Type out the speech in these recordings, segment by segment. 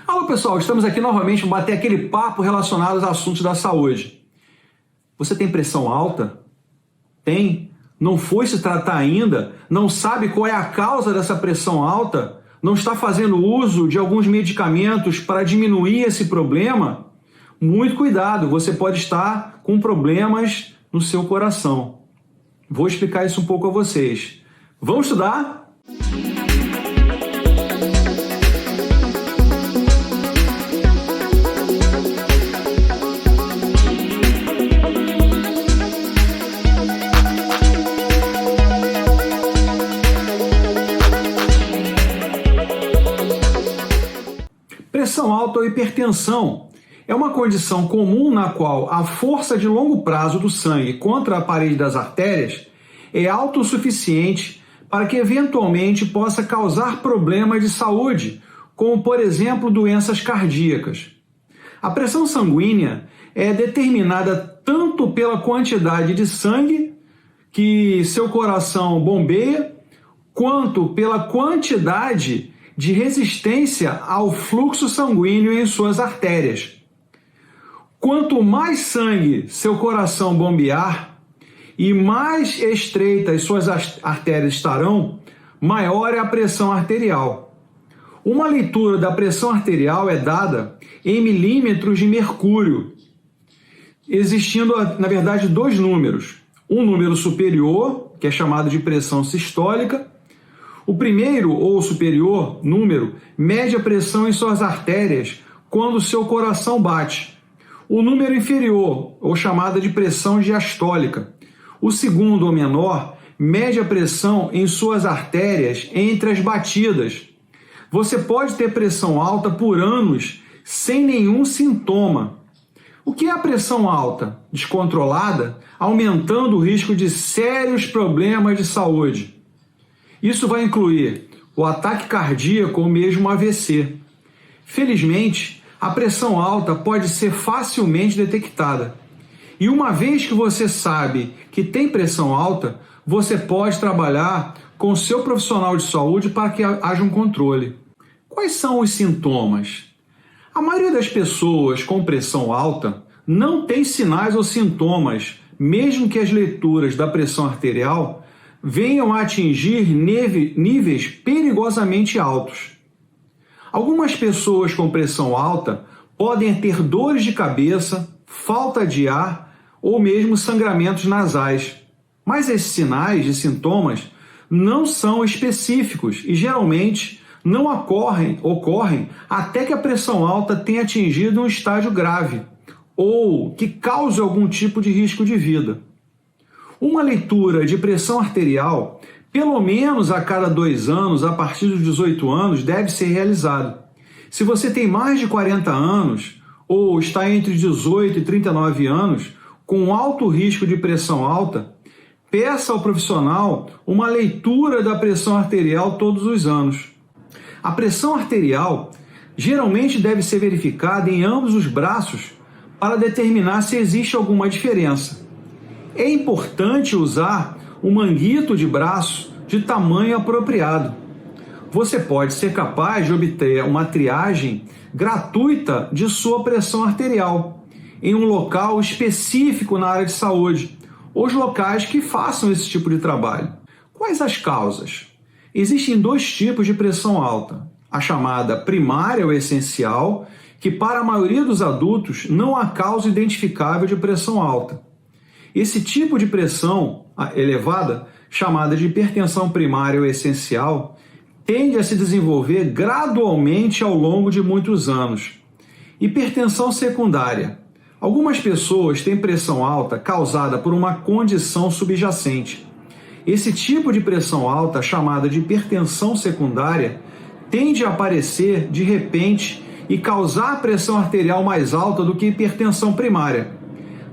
Alô pessoal, estamos aqui novamente para bater aquele papo relacionado aos assuntos da saúde. Você tem pressão alta? Tem? Não foi se tratar ainda? Não sabe qual é a causa dessa pressão alta? Não está fazendo uso de alguns medicamentos para diminuir esse problema? Muito cuidado, você pode estar com problemas no seu coração. Vou explicar isso um pouco a vocês. Vamos estudar? Pressão alta ou hipertensão é uma condição comum na qual a força de longo prazo do sangue contra a parede das artérias é alta o suficiente para que eventualmente possa causar problemas de saúde, como por exemplo doenças cardíacas. A pressão sanguínea é determinada tanto pela quantidade de sangue que seu coração bombeia, quanto pela quantidade de resistência ao fluxo sanguíneo em suas artérias. Quanto mais sangue seu coração bombear e mais estreitas suas artérias estarão, maior é a pressão arterial. Uma leitura da pressão arterial é dada em milímetros de mercúrio, existindo, na verdade, dois números. Um número superior, que é chamado de pressão sistólica. O primeiro ou superior número mede a pressão em suas artérias quando o seu coração bate. O número inferior, ou chamada de pressão diastólica. O segundo ou menor mede a pressão em suas artérias entre as batidas. Você pode ter pressão alta por anos sem nenhum sintoma. O que é a pressão alta? Descontrolada, aumentando o risco de sérios problemas de saúde. Isso vai incluir o ataque cardíaco ou mesmo AVC. Felizmente, a pressão alta pode ser facilmente detectada. E uma vez que você sabe que tem pressão alta, você pode trabalhar com o seu profissional de saúde para que haja um controle. Quais são os sintomas? A maioria das pessoas com pressão alta não tem sinais ou sintomas, mesmo que as leituras da pressão arterial venham a atingir níveis perigosamente altos. Algumas pessoas com pressão alta podem ter dores de cabeça, falta de ar ou mesmo sangramentos nasais. Mas esses sinais e sintomas não são específicos e geralmente não ocorrem até que a pressão alta tenha atingido um estágio grave ou que cause algum tipo de risco de vida. Uma leitura de pressão arterial, pelo menos a cada 2 anos, a partir dos 18 anos, deve ser realizada. Se você tem mais de 40 anos ou está entre 18 e 39 anos, com alto risco de pressão alta, peça ao profissional uma leitura da pressão arterial todos os anos. A pressão arterial geralmente deve ser verificada em ambos os braços para determinar se existe alguma diferença. É importante usar um manguito de braço de tamanho apropriado. Você pode ser capaz de obter uma triagem gratuita de sua pressão arterial em um local específico na área de saúde, os locais que façam esse tipo de trabalho. Quais as causas? Existem 2 tipos de pressão alta. A chamada primária ou essencial, que para a maioria dos adultos não há causa identificável de pressão alta. Esse tipo de pressão elevada, chamada de hipertensão primária ou essencial, tende a se desenvolver gradualmente ao longo de muitos anos. Hipertensão secundária. Algumas pessoas têm pressão alta causada por uma condição subjacente. Esse tipo de pressão alta, chamada de hipertensão secundária, tende a aparecer de repente e causar pressão arterial mais alta do que hipertensão primária.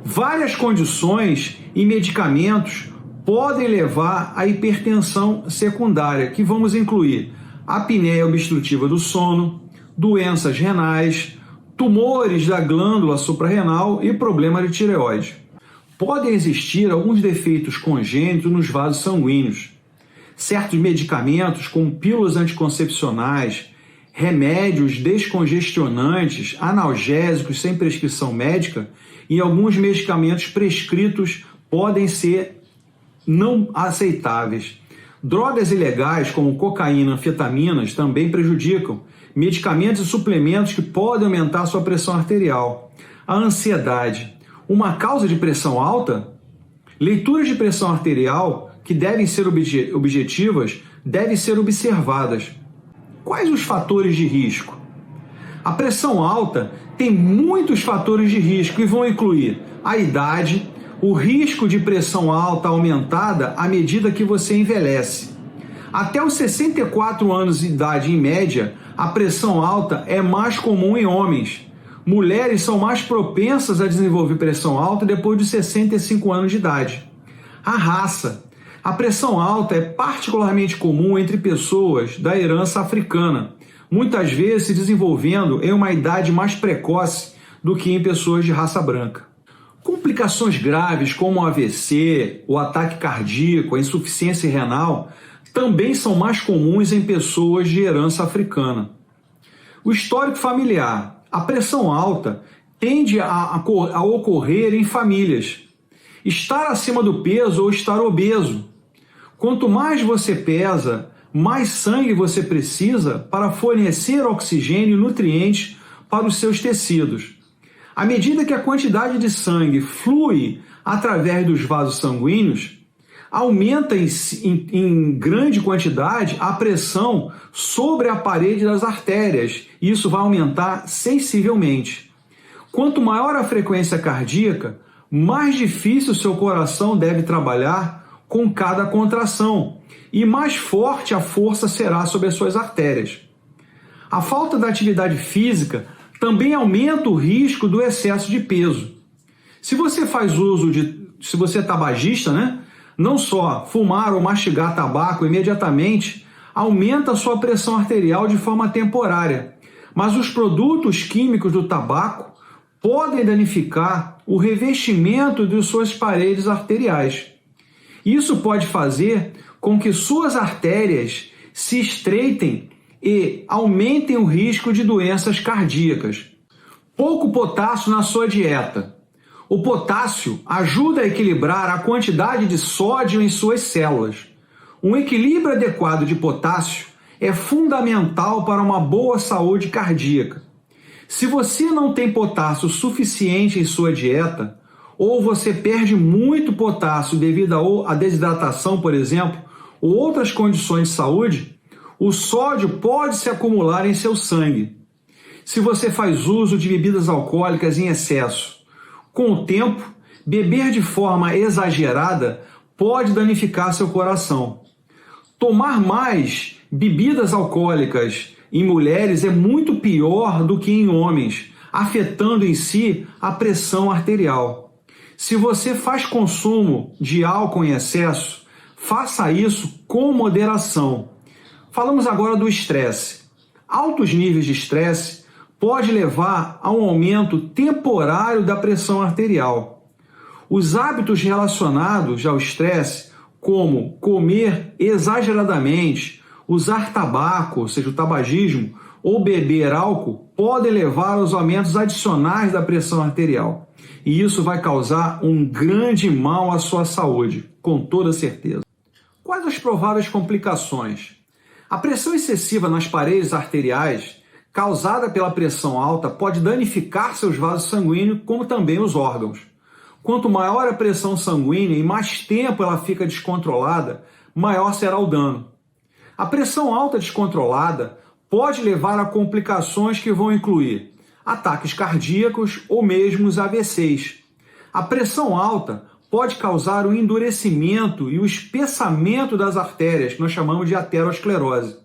Várias condições e medicamentos podem levar à hipertensão secundária, que vamos incluir apneia obstrutiva do sono, doenças renais, tumores da glândula suprarrenal e problema de tireoide. Podem existir alguns defeitos congênitos nos vasos sanguíneos. Certos medicamentos, como pílulas anticoncepcionais, remédios descongestionantes, analgésicos sem prescrição médica e alguns medicamentos prescritos podem ser não aceitáveis. Drogas ilegais como cocaína, anfetaminas também prejudicam. Medicamentos e suplementos que podem aumentar a sua pressão arterial. A ansiedade, uma causa de pressão alta? Leituras de pressão arterial que devem ser objetivas devem ser observadas. Quais os fatores de risco? A pressão alta tem muitos fatores de risco e vão incluir a idade, o risco de pressão alta aumentada à medida que você envelhece. Até os 64 anos de idade, em média, a pressão alta é mais comum em homens. Mulheres são mais propensas a desenvolver pressão alta depois de 65 anos de idade. A raça. A pressão alta é particularmente comum entre pessoas da herança africana, muitas vezes se desenvolvendo em uma idade mais precoce do que em pessoas de raça branca. Complicações graves como o AVC, o ataque cardíaco, a insuficiência renal também são mais comuns em pessoas de herança africana. O histórico familiar. A pressão alta tende a ocorrer em famílias. Estar acima do peso ou estar obeso. Quanto mais você pesa, mais sangue você precisa para fornecer oxigênio e nutrientes para os seus tecidos. À medida que a quantidade de sangue flui através dos vasos sanguíneos, aumenta em grande quantidade a pressão sobre a parede das artérias e isso vai aumentar sensivelmente. Quanto maior a frequência cardíaca, mais difícil o seu coração deve trabalhar com cada contração e mais forte a força será sobre as suas artérias. A falta da atividade física também aumenta o risco do excesso de peso. Se você é tabagista, não só fumar ou mastigar tabaco imediatamente aumenta a sua pressão arterial de forma temporária, mas os produtos químicos do tabaco podem danificar o revestimento de suas paredes arteriais. Isso pode fazer com que suas artérias se estreitem e aumentem o risco de doenças cardíacas. Pouco potássio na sua dieta. O potássio ajuda a equilibrar a quantidade de sódio em suas células. Um equilíbrio adequado de potássio é fundamental para uma boa saúde cardíaca. Se você não tem potássio suficiente em sua dieta, ou você perde muito potássio devido à desidratação, por exemplo, ou outras condições de saúde, o sódio pode se acumular em seu sangue. Se você faz uso de bebidas alcoólicas em excesso, com o tempo, beber de forma exagerada pode danificar seu coração. Tomar mais bebidas alcoólicas em mulheres é muito pior do que em homens, afetando em si a pressão arterial. Se você faz consumo de álcool em excesso, faça isso com moderação. Falamos agora do estresse. Altos níveis de estresse pode levar a um aumento temporário da pressão arterial. Os hábitos relacionados ao estresse, como comer exageradamente, usar tabaco, ou seja, o tabagismo, ou beber álcool, podem levar aos aumentos adicionais da pressão arterial. E isso vai causar um grande mal à sua saúde, com toda certeza. Quais as prováveis complicações? A pressão excessiva nas paredes arteriais, causada pela pressão alta, pode danificar seus vasos sanguíneos, como também os órgãos. Quanto maior a pressão sanguínea e mais tempo ela fica descontrolada, maior será o dano. A pressão alta descontrolada pode levar a complicações que vão incluir ataques cardíacos ou mesmo os AVCs. A pressão alta pode causar o endurecimento e o espessamento das artérias, que nós chamamos de aterosclerose,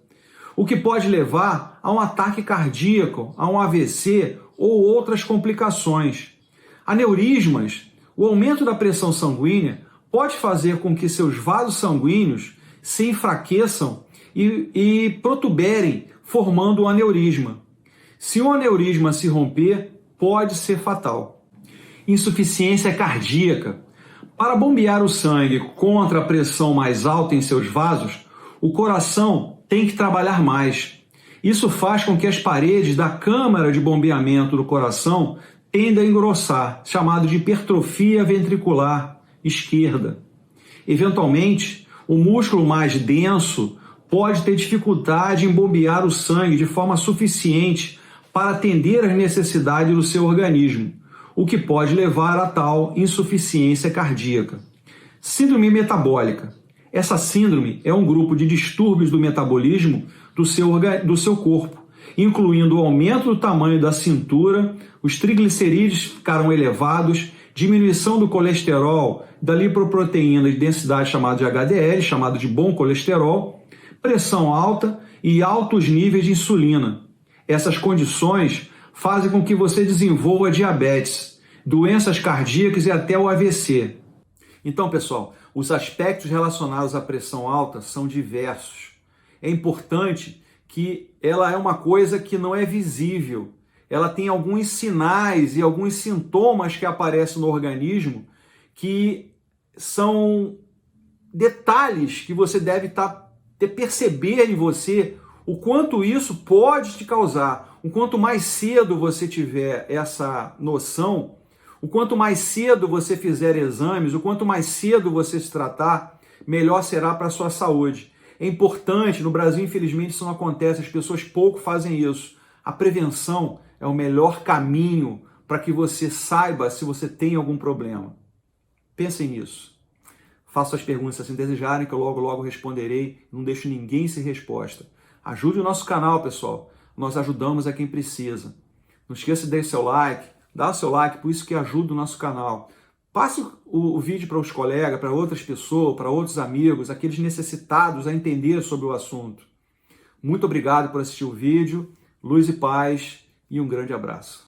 o que pode levar a um ataque cardíaco, a um AVC ou outras complicações. Aneurismas, o aumento da pressão sanguínea pode fazer com que seus vasos sanguíneos se enfraqueçam e protuberem, formando um aneurisma. Se um aneurisma se romper, pode ser fatal. Insuficiência cardíaca. Para bombear o sangue contra a pressão mais alta em seus vasos, o coração tem que trabalhar mais. Isso faz com que as paredes da câmara de bombeamento do coração tendam a engrossar, chamado de hipertrofia ventricular esquerda. Eventualmente, o músculo mais denso pode ter dificuldade em bombear o sangue de forma suficiente para atender às necessidades do seu organismo, o que pode levar a tal insuficiência cardíaca. Síndrome metabólica. Essa síndrome é um grupo de distúrbios do metabolismo do seu corpo, incluindo o aumento do tamanho da cintura, os triglicerídeos ficaram elevados, diminuição do colesterol, da lipoproteína de densidade chamada de HDL, chamado de bom colesterol, pressão alta e altos níveis de insulina. Essas condições fazem com que você desenvolva diabetes, doenças cardíacas e até o AVC. Então, pessoal, os aspectos relacionados à pressão alta são diversos. É importante que ela é uma coisa que não é visível. Ela tem alguns sinais e alguns sintomas que aparecem no organismo que são detalhes que você deve perceber em você o quanto isso pode te causar. O quanto mais cedo você tiver essa noção, o quanto mais cedo você fizer exames, o quanto mais cedo você se tratar, melhor será para a sua saúde. É importante, no Brasil, infelizmente, isso não acontece, as pessoas pouco fazem isso. A prevenção é o melhor caminho para que você saiba se você tem algum problema. Pensem nisso. Façam as perguntas se assim desejarem, que eu logo responderei. Não deixo ninguém sem resposta. Ajude o nosso canal, pessoal. Nós ajudamos a quem precisa. Não esqueça de dar seu like. Dá o seu like, por isso que ajuda o nosso canal. Passe o vídeo para os colegas, para outras pessoas, para outros amigos, aqueles necessitados a entender sobre o assunto. Muito obrigado por assistir o vídeo. Luz e paz e um grande abraço.